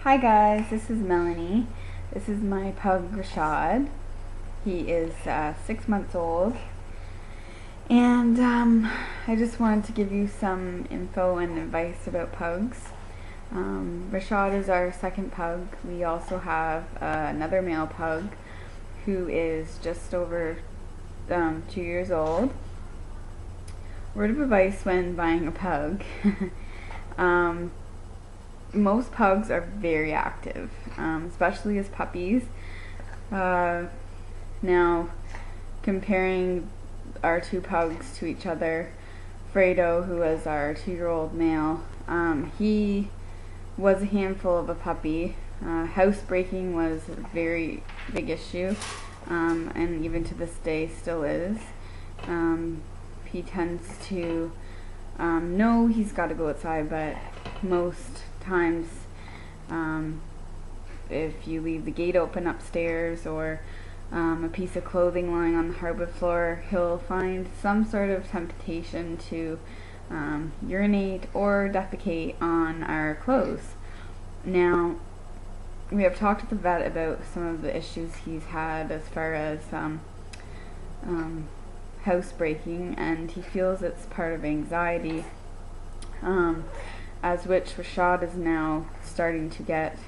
Hi guys, this is Melanie. This is my pug Rashad. He is 6 months old, and I just wanted to give you some info and advice about pugs. Rashad is our second pug. We also have another male pug who is just over 2 years old. Word of advice when buying a pug. Most pugs are very active, especially as puppies. Now, comparing our two pugs to each other, Fredo, who is our 2-year-old male, he was a handful of a puppy. Housebreaking was a very big issue, and even to this day still is. He tends to know he's got to go outside, but most times if you leave the gate open upstairs or a piece of clothing lying on the hardwood floor, he'll find some sort of temptation to urinate or defecate on our clothes. Now, we have talked to the vet about some of the issues he's had as far as housebreaking, and he feels it's part of anxiety, as which Rashad is now starting to get.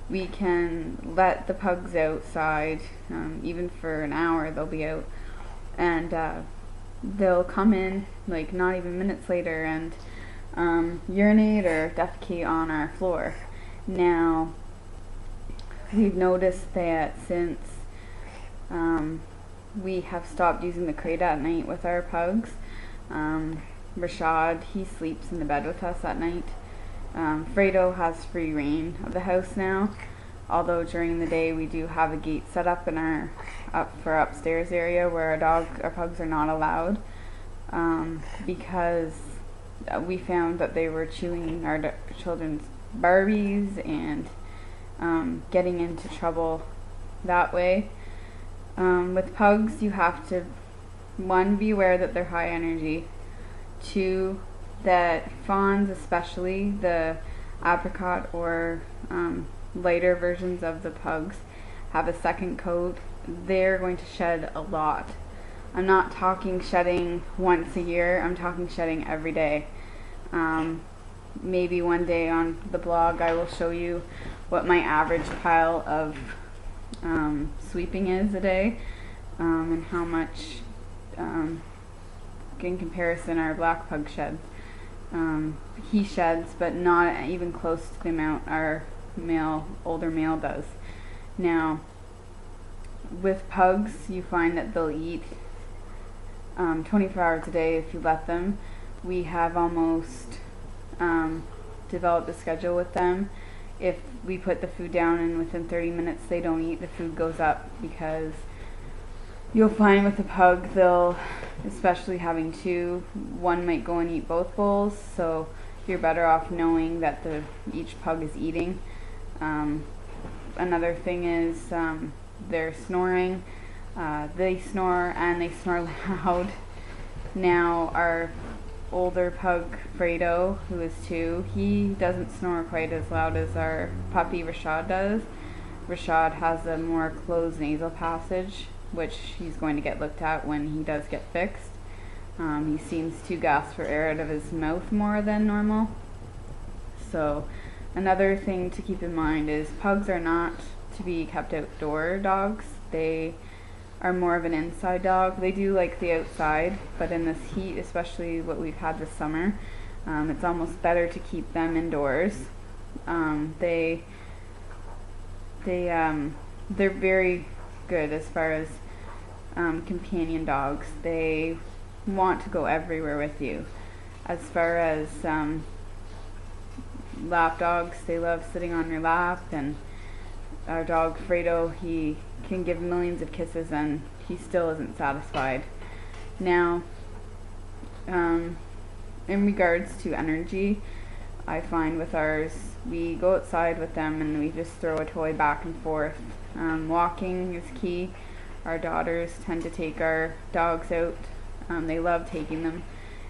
We can let the pugs outside, even for an hour they'll be out, and they'll come in like not even minutes later and urinate or defecate on our floor. Now, we've noticed that since we have stopped using the crate at night with our pugs, Rashad, he sleeps in the bed with us at night. Fredo has free reign of the house now, although during the day we do have a gate set up in our upstairs area where our pugs are not allowed, because we found that they were chewing our children's Barbies and getting into trouble that way. With pugs, you have to, 1, be aware that they're high energy, 2, that fawns, especially the apricot or lighter versions of the pugs, have a second coat. They're going to shed a lot. I'm not talking shedding once a year, I'm talking shedding every day. Maybe one day on the blog I will show you what my average pile of sweeping is a day, and how much in comparison our black pug sheds. He sheds, but not even close to the amount our older male does. Now, with pugs, you find that they'll eat 24 hours a day if you let them. We have almost developed a schedule with them. If we put the food down and within 30 minutes they don't eat, the food goes up, because you'll find with a pug, they'll, especially having 2, one might go and eat both bowls, so you're better off knowing that each pug is eating. Another thing is they're snoring. They snore, and they snore loud. Now, our older pug Fredo, who is 2, he doesn't snore quite as loud as our puppy Rashad does. Rashad has a more closed nasal passage, which he's going to get looked at when he does get fixed. He seems to gasp for air out of his mouth more than normal. So another thing to keep in mind is pugs are not to be kept outdoor dogs. They are more of an inside dog. They do like the outside, but in this heat, especially what we've had this summer, it's almost better to keep them indoors. They're very good as far as companion dogs. They want to go everywhere with you. As far as lap dogs, they love sitting on your lap, and our dog Fredo, he can give millions of kisses and he still isn't satisfied. Now, in regards to energy, I find with ours, we go outside with them and we just throw a toy back and forth. Walking is key. Our daughters tend to take our dogs out. They love taking them,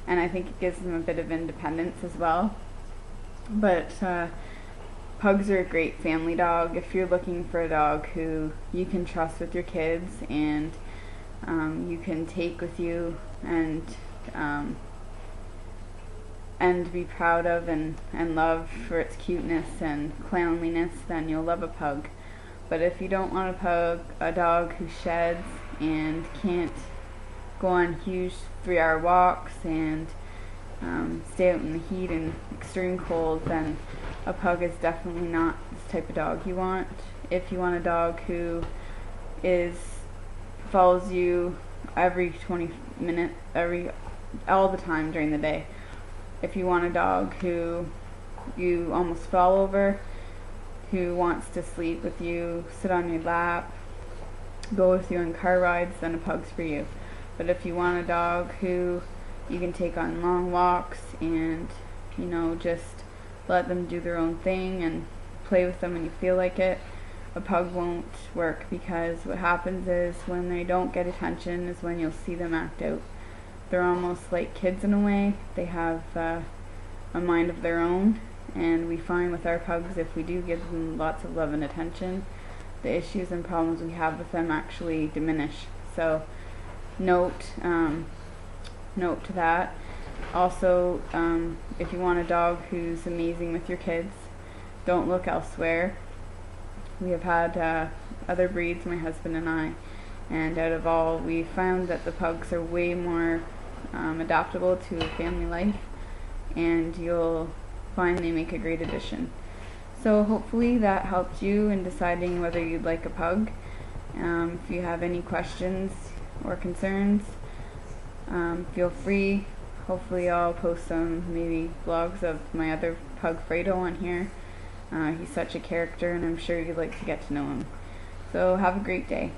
and I think it gives them a bit of independence as well. But Pugs are a great family dog if you're looking for a dog who you can trust with your kids and you can take with you and be proud of and love for its cuteness and cleanliness, then you'll love a pug. But if you don't want a dog who sheds and can't go on huge 3-hour walks and stay out in the heat and extreme cold, then a pug is definitely not this type of dog you want. If you want a dog who follows you every 20 minutes, all the time during the day. If you want a dog who you almost fall over, who wants to sleep with you, sit on your lap, go with you on car rides, then a pug's for you. But if you want a dog who you can take on long walks and, just let them do their own thing and play with them when you feel like it, a pug won't work, because what happens is when they don't get attention is when you'll see them act out. They're almost like kids in a way. They have a mind of their own, and we find with our pugs, if we do give them lots of love and attention, the issues and problems we have with them actually diminish. So note to that. Also, if you want a dog who's amazing with your kids, don't look elsewhere. We have had other breeds, my husband and I, and out of all, we found that the pugs are way more adaptable to a family life, and you'll find they make a great addition. So hopefully that helped you in deciding whether you'd like a pug. If you have any questions or concerns, feel free. Hopefully I'll post some maybe vlogs of my other pug, Fredo, on here. He's such a character, and I'm sure you'd like to get to know him. So have a great day.